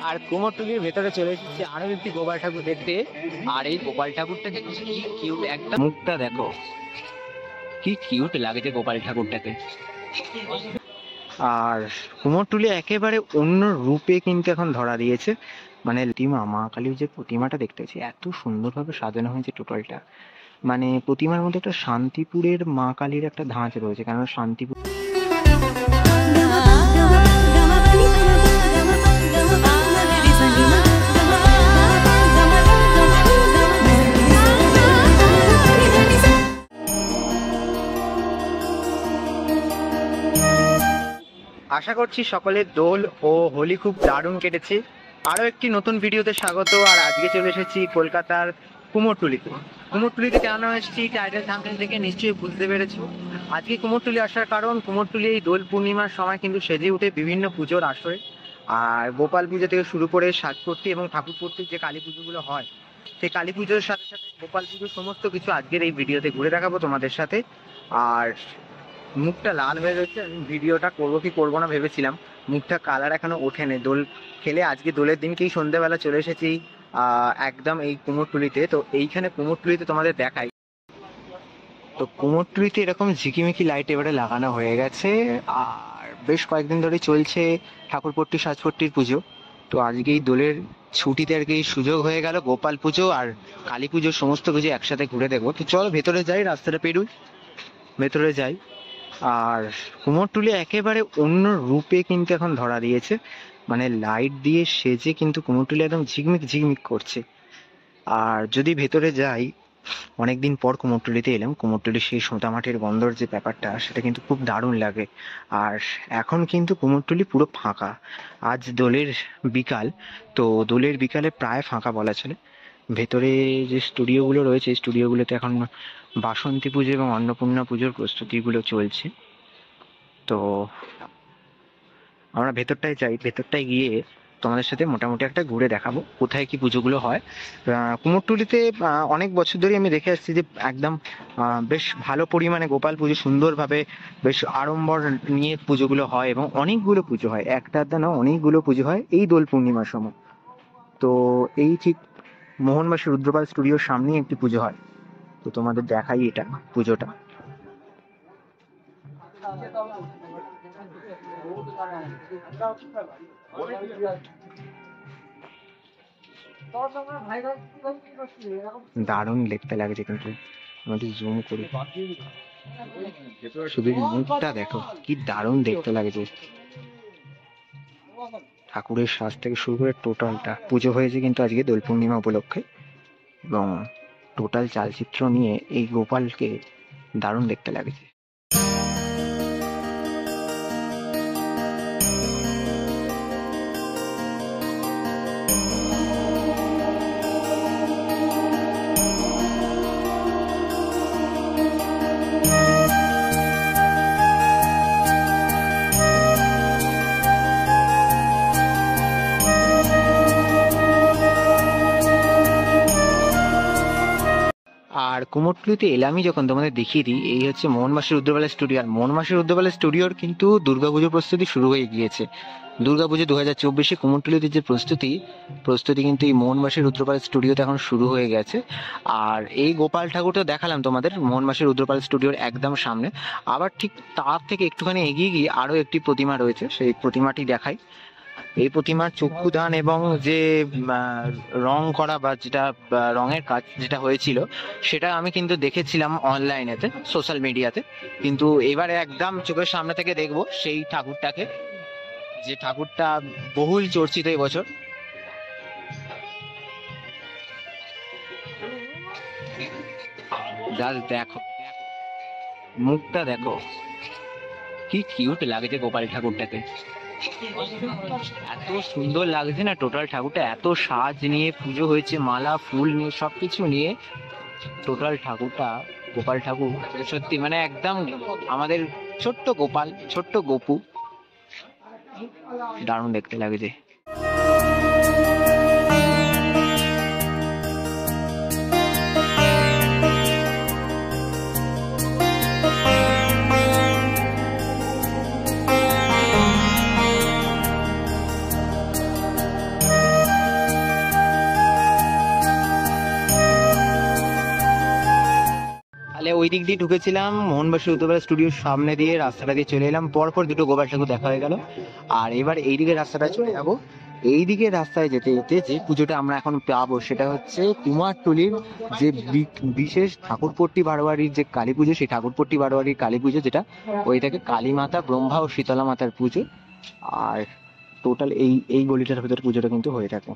আর কুমোরটুলির ভেতরে চলে এসেছি আরো একটি গোপাল ঠাকুর দেখতে। আর এই গোপাল ঠাকুরটাকে কি কিউট, একটা মুখটা দেখো কি কিউট লাগছে গোপাল ঠাকুরটাকে। আর কুমোরটুলি একেবারে অন্য রূপে কিন্তু এখন ধরা দিয়েছে। মানে প্রতিমা, মা কালীর যে প্রতিমাটা দেখতেছি এত সুন্দরভাবে সাজানো হয়েছে টোটালটা। মানে প্রতিমার মধ্যে একটা শান্তিপুরের মা কালীর একটা ধাঁচ রয়েছে, কারণ শান্তিপুর আশা করছি সকলের দোল ও হোলি খুব দারুণ কেটেছে। আরও একটি নতুন ভিডিওতে স্বাগত। আর আজকে চলে এসেছি কলকাতার কুমোরটুলিতে। কুমোরটুলিতে কেন এসেছি টাইটেল থাম্বনেল থেকে নিশ্চয়ই বুঝতে পেরেছো। আজকে কুমোরটুলি আসার কারণ, কুমোরটুলি এই দোল পূর্ণিমার সময় কিন্তু সেজে উঠে বিভিন্ন পুজোর আসরে। আর গোপাল পুজো থেকে শুরু করে সাজপট্টি এবং ঠাকুরপট্টির যে কালী পুজোগুলো হয়, সেই কালী পুজোর সাথে সাথে গোপাল পুজোর সমস্ত কিছু আজকের এই ভিডিওতে ঘুরে দেখাবো তোমাদের সাথে। আর মুখটা লাল হয়ে গেছে, আমি ভিডিওটা করবো কি করবো না ভেবেছিলাম, মুখটা কালার এখনো ওঠেনি। দোল খেলে আজকে দোলের দিনকেই সন্ধ্যেবেলা চলে এসেছি একদম এই কুমোরটুলিতে। তো এইখানে কুমোরটুলিতে তোমাদের দেখাই। তো কুমোরটুলিতে এরকম ঝিকিমিকি লাইট এবারে লাগানো হয়ে গেছে। আর বেশ কয়েকদিন ধরে চলছে ঠাকুরপট্টি সাজপট্টির পুজো। তো আজকেই দোলের ছুটিতে আর কি সুযোগ হয়ে গেল গোপাল পুজো আর কালী পুজোর সমস্ত কিছু একসাথে ঘুরে দেখবো। তো চল ভেতরে যাই, রাস্তাটা পেরুই, ভেতরে যাই। আর কুমোরটুলি একেবারে অন্য রূপে কিন্তু এখন ধরা দিয়েছে। মানে লাইট দিয়ে সেজে কিন্তু কুমোরটুলি একদম ঝিকমিক ঝিকমিক করছে। আর যদি ভেতরে যাই, অনেকদিন পর কুমোরটুলিতে এলাম। কুমোরটুলির সেই সোঁতামাটির বন্দর যে ব্যাপারটা, সেটা কিন্তু খুব দারুণ লাগে। আর এখন কিন্তু কুমোরটুলি পুরো ফাঁকা। আজ দোলের বিকাল, তো দোলের বিকালে প্রায় ফাঁকা বলা চলে। ভেতরে যে স্টুডিওগুলো রয়েছে, স্টুডিওগুলোতে এখন বাসন্তী পুজো এবং অন্নপূর্ণা পুজোর প্রস্তুতিগুলো চলছে। তো আমরা ভেতরটায় যাই, ভেতরটায় গিয়ে তোমাদের সাথে মোটামুটি একটা ঘুরে দেখাবো কোথায় কি পুজোগুলো হয়। কুমোরটুলিতে অনেক বছর ধরে আমি দেখে আসছি যে একদম বেশ ভালো পরিমাণে গোপাল পুজো সুন্দরভাবে বেশ আড়ম্বর নিয়ে পুজোগুলো হয় এবং অনেকগুলো পুজো হয়, একটা আধটা না, অনেকগুলো পুজো হয় এই দোল পূর্ণিমার সময়। তো এই ঠিক মোহনবাসী রুদ্রপাল স্টুডিওর সামনেই একটি পুজো হয়। তো তোমাদের দেখাই এটা পুজোটা। দারুণ দেখতে লাগছে, কিন্তু আমাদের জুম করি, শুধু মুখটা দেখো কি দারুণ দেখতে লাগছে। ঠাকুরের সাজ থেকে শুরু করে টোটালটা পুজো হয়েছে কিন্তু আজকে দোল পূর্ণিমা উপলক্ষে, এবং টোটাল চালচিত্র নিয়ে এই গোপালকে দারুণ দেখতে লাগছে। আর কুমোরটুলিতে এলামই যখন, তোমাদের দেখিয়ে দিই, এই হচ্ছে মোহনবাসী রুদ্রপালের স্টুডিও। আর মোহনবাসী রুদ্রপালের স্টুডিওর কিন্তু দুর্গাপুজোর প্রস্তুতি শুরু হয়ে গিয়েছে। দুর্গাপুজো 2024-এ কুমোরটুলিতে যে প্রস্তুতি কিন্তু এই মোহনবাসী রুদ্রপাল স্টুডিওতে এখন শুরু হয়ে গেছে। আর এই গোপাল ঠাকুরটা দেখালাম তোমাদের মোহনবাসী রুদ্রপাল স্টুডিওর একদম সামনে। আবার ঠিক তার থেকে একটুখানি এগিয়ে গিয়ে আরও একটি প্রতিমা রয়েছে, সেই প্রতিমাটি দেখাই। এই প্রতিমার চক্ষুদান এবং যে রং করা বা যেটা রঙের কাজ যেটা হয়েছিল, সেটা আমি কিন্তু দেখেছিলাম অনলাইনেতে, সোশ্যাল মিডিয়াতে। কিন্তু এবারে একদম চোখের সামনে থেকে দেখবো সেই ঠাকুরটাকে, যে ঠাকুরটা বহুল চর্চিত এবছর। জাস্ট দেখো, মুখটা দেখো কি কিউট লাগছে গোপাল ঠাকুরটাকে, এত সুন্দর লাগছে না। টোটাল ঠাকুরটা এত সাজ নিয়ে পুজো হয়েছে, মালা ফুল নিয়ে সবকিছু নিয়ে টোটাল ঠাকুরটা, গোপাল ঠাকুর সত্যি মানে একদম আমাদের ছোট্ট গোপাল, ছোট্ট গোপু, দারুণ দেখতে লাগছে। তাহলে ওই দিক দিয়ে ঢুকেছিলাম মোহনবাসী উত্তরপাড়া স্টুডিওর সামনে দিয়ে, রাস্তাটা দিয়ে চলে এলাম, পরপর দুটো গোপাল ঠাকুর দেখা হয়ে গেল। আর এবার এইদিকে রাস্তাটা চলে যাবো। এইদিকে রাস্তায় যেতে যেতে যে পুজোটা আমরা এখন পাবো সেটা হচ্ছে কুমারটুলির যে বিশেষ ঠাকুরপট্টি বারোয়ারির যে কালী পুজো, সেই ঠাকুরপট্টি বারোয়ারির কালী পুজো, যেটা ওই থেকে কালী মাতা, ব্রহ্মা ও শীতলা মাতার পুজো। আর টোটাল এই এই গলিটার ভেতর পুজোটা কিন্তু হয়ে থাকে।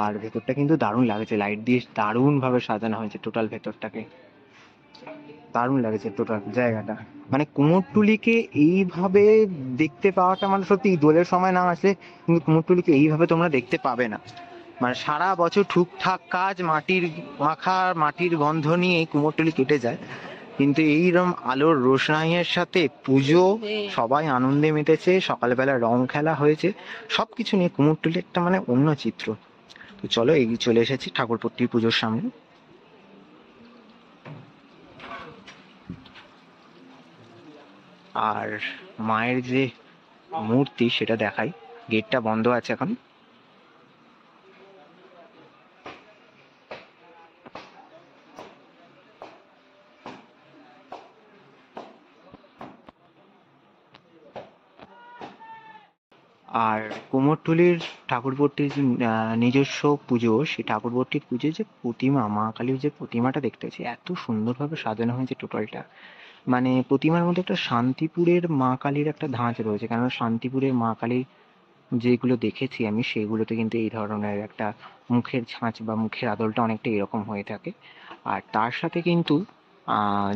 আর ভেতরটা কিন্তু দারুণ লাগছে, লাইট দিয়ে দারুণ ভাবে সাজানো হয়েছে টোটাল ভেতরটাকে, দারুণ লাগছে টোটাল জায়গাটা। মানে কুমোরটুলিকে এইভাবে দেখতে পাওয়াটা, মানে সত্যি দোলের সময় না আসলে কিন্তু কুমোরটুলিকে এইভাবে তোমরা দেখতে পাবে না। মানে সারা বছর ঠুকঠাক কাজ, মাটির মাখা, মাটির গন্ধ নিয়ে এই কুমোরটুলি কেটে যায়, কিন্তু এইরকম আলোর রোশনাইয়ের সাথে পুজো, সবাই আনন্দে মেতেছে, সকালবেলা রং খেলা হয়েছে, সবকিছু নিয়ে কুমোরটুলি একটা মানে অন্য চিত্র। তো চলো এগিয়ে চলে এসেছি ঠাকুরপট্টির পুজোর সামনে। আর মায়ের যে মূর্তি সেটা দেখাই, গেটটা বন্ধ আছে এখন। আর কুমোরটুলির ঠাকুরপট্টির যে নিজস্ব পুজো, সেই ঠাকুরপট্টির পুজোর যে প্রতিমা, মা কালীর যে প্রতিমাটা দেখতে পাচ্ছি, এত সুন্দরভাবে সাজানো হয়েছে টোটালটা। মানে প্রতিমার মধ্যে একটা শান্তিপুরের মা কালীর একটা ধাঁচ রয়েছে, কেননা শান্তিপুরের মা কালী যেগুলো দেখেছি আমি, সেগুলোতে কিন্তু এই ধরনের একটা মুখের ঝাঁচ বা মুখের আদলটা অনেকটা এরকম হয়ে থাকে। আর তার সাথে কিন্তু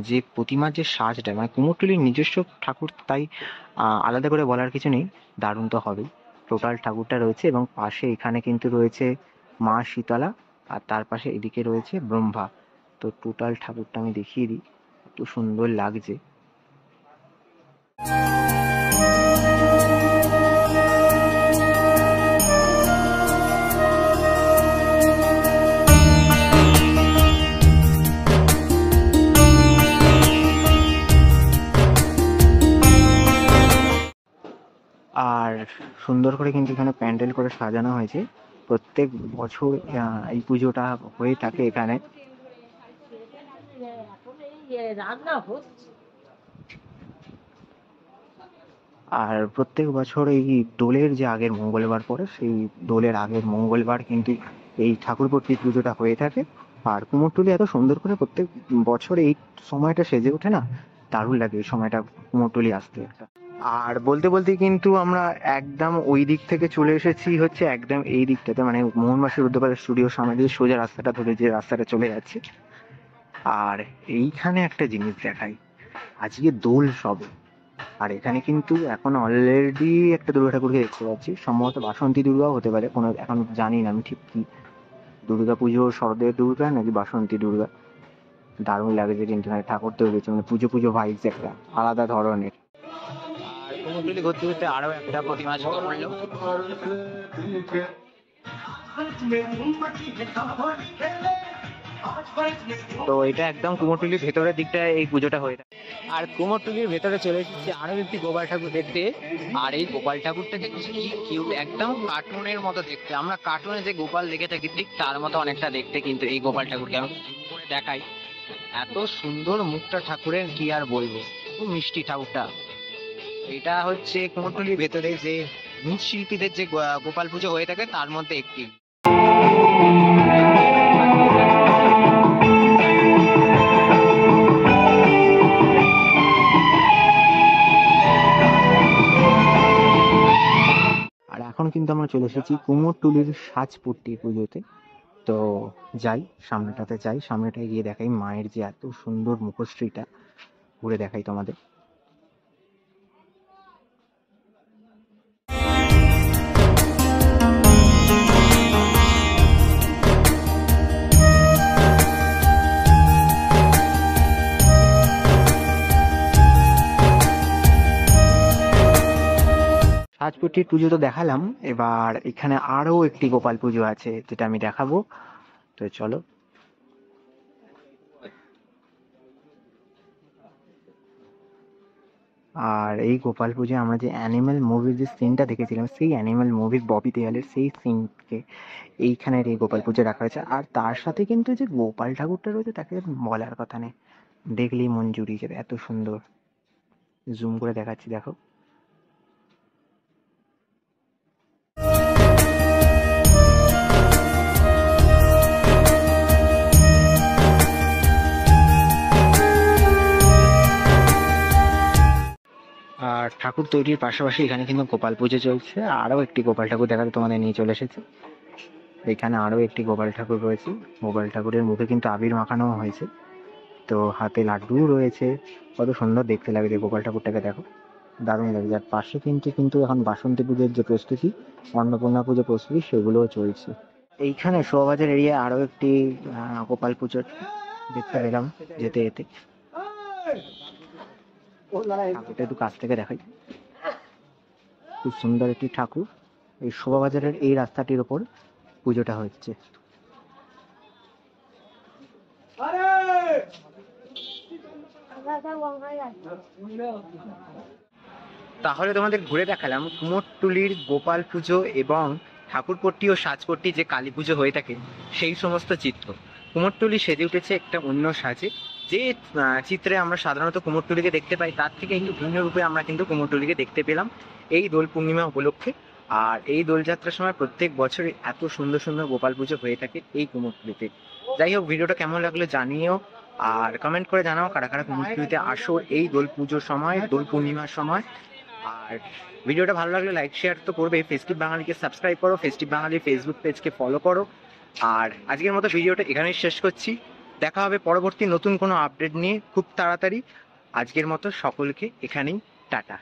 যে প্রতিমার যে সাজটা, মানে কুমোরটুলির নিজস্ব ঠাকুর, তাই আলাদা করে বলার কিছু নেই, দারুণ তো হবেই। টোটাল ঠাকুরটা রয়েছে এবং পাশে এখানে কিন্তু রয়েছে মা শীতলা, আর তার পাশে এদিকে রয়েছে ব্রহ্মা। তো টোটাল ঠাকুরটা আমি দেখিয়ে দিই, এত সুন্দর লাগছে। আর সুন্দর করে কিন্তু এখানে প্যান্ডেল করে সাজানো হয়েছে। প্রত্যেক বছর এই পুজোটা হয়ে থাকে এখানে। আর প্রত্যেক বছর এই দোলের যে আগের মঙ্গলবার পরে, সেই দোলের আগের মঙ্গলবার কিন্তু এই ঠাকুরপট্টির পুজোটা হয়ে থাকে। আর কুমোরটুলি এত সুন্দর করে প্রত্যেক বছর এই সময়টা সেজে ওঠে না, দারুণ লাগে এই সময়টা কুমোরটুলি আসতে একটা। আর বলতে বলতে কিন্তু আমরা একদম ওই দিক থেকে চলে এসেছি হচ্ছে একদম এই দিকটাতে, মানে মোহনবাসী উদ্যোপাড়া স্টুডিওর সামনে দিয়ে সোজা রাস্তাটা ধরে যে রাস্তাটা চলে যাচ্ছে। আর এইখানে একটা জিনিস দেখাই, আজকে দোল সবে। আর এখানে কিন্তু এখন অলরেডি একটা দুর্গা ঠাকুরকে দেখতে পাচ্ছি, সম্ভবত বাসন্তী দুর্গাও হতে পারে, কোনো এখন জানি না আমি ঠিক কি দুর্গা পুজো, শরদের দুর্গা নাকি বাসন্তী দুর্গা। দারুণ লাগছে কিন্তু এখানে ঠাকুর তৈরি হয়েছে, মানে পুজো পুজো ভাইবস একটা আলাদা ধরনের। আর কুমোরটুলি ঘুরতে ঘুরতে আরো একটা প্রতিমা চোখে পড়লো। তো এটা একদম কুমোরটুলির ভেতরের দিকটা এই পুজোটা হয়ে থাকে। আর কুমোরটুলির ভেতরে চলে এসেছি আরো একটি গোপাল ঠাকুর দেখতে। আর এই গোপাল ঠাকুরটা দেখছি কি কিউট, একদম কার্টুনের মতো দেখতে। আমরা কার্টুনে যে গোপাল দেখে থাকি ঠিক তার মতো অনেকটা দেখতে কিন্তু এই গোপাল ঠাকুরকে। আমি করে দেখাই, এত সুন্দর মুখটা ঠাকুরের, কি আর বলবো, খুব মিষ্টি ঠাকুরটা। এটা হচ্ছে কুমোরটুলির ভেতরে যে মৃৎশিল্পীদের যে গোপাল পুজো হয়ে থাকে তার মধ্যে একটি। আর এখন কিন্তু আমরা চলে এসেছি কুমোরটুলির সাজপট্টি পুজোতে। তো যাই সামনেটাতে, যাই সামনেটায় গিয়ে দেখাই মায়ের যে এত সুন্দর মুখশ্রীটা, ঘুরে দেখাই তোমাদের। সাজপট্টির পুজো তো দেখালাম, এবার এখানে আরো একটি গোপাল পুজো আছে যেটা আমি দেখাবো। তো চলো। আর এই গোপাল পুজোয় আমরা যে অ্যানিমেল মুভির যে সিনটা দেখেছিলাম, সেই অ্যানিমেল মুভির ববি দেওয়ালের সেই সিনকে এইখানের এই গোপাল পুজো রাখা হয়েছে। আর তার সাথে কিন্তু যে গোপাল ঠাকুরটা রয়েছে তাকে বলার কথা নেই, দেখলেই মন জুড়িয়ে যাবে, এত সুন্দর। জুম করে দেখাচ্ছি, দেখো। আর ঠাকুর তৈরির পাশাপাশি এখানে কিন্তু গোপাল পুজো চলছে। আরো একটি গোপাল ঠাকুর দেখাতে তোমাদের নিয়ে চলে এসেছে। এখানে আরো একটি গোপাল ঠাকুর রয়েছে। গোপাল ঠাকুরের মুখে কিন্তু আবির মাখানো হয়েছে, তো হাতে লাড্ডুও রয়েছে। কত সুন্দর দেখতে লাগছে গোপাল ঠাকুরটাকে, দেখো, দারুণ লাগছে। আর পাশে কিন্তু এখন বাসন্তী পুজোর যে প্রস্তুতি, অন্নপূর্ণা পুজোর প্রস্তুতি, সেগুলোও চলছে। এইখানে শোভাবাজার এরিয়ায় আরো একটি গোপাল পুজোর দেখতে পেলাম যেতে যেতে। ঠাকুরটা একটু কাছ থেকে দেখাই, খুব সুন্দর একটি ঠাকুর। এই শোভাবাজারের এই রাস্তাটির ওপর পুজোটা হচ্ছে। তাহলে তোমাদের ঘুরে দেখালাম কুমোরটুলির গোপাল পুজো এবং ঠাকুরপট্টি ও সাজপট্টি যে কালী পুজো হয়ে থাকে সেই সমস্ত চিত্র। কুমোরটুলি সেজে উঠেছে একটা অন্য সাজে। যে চিত্রে আমরা সাধারণত কুমোরটুলিকে দেখতে পাই তার থেকে একটু ভিন্ন রূপে আমরা কিন্তু কুমোরটুলিকে দেখতে পেলাম এই দোল পূর্ণিমা উপলক্ষে। আর এই দোলযাত্রার সময় প্রত্যেক বছরই এত সুন্দর সুন্দর গোপাল পুজো হয়ে থাকে এই কুমোরটুলিতে। যাই হোক, ভিডিওটা কেমন লাগলো জানিও, আর কমেন্ট করে জানাও কারা কারা কুমোরটুলিতে আসো এই দোল পুজোর সময়, দোল পূর্ণিমার সময়। আর ভিডিওটা ভালো লাগলে লাইক শেয়ার তো করবে। ফেস্টিভ বাঙালিকে সাবস্ক্রাইব করো, ফেস্টিভ বাঙালি ফেসবুক পেজকে ফলো করো। আর আজকের মতো ভিডিওটা এখানেই শেষ করছি। দেখা হবে পরবর্তী নতুন কোনো আপডেট নিয়ে খুব তাড়াতাড়ি। আজকের মতো সকলকে এখানেই টাটা।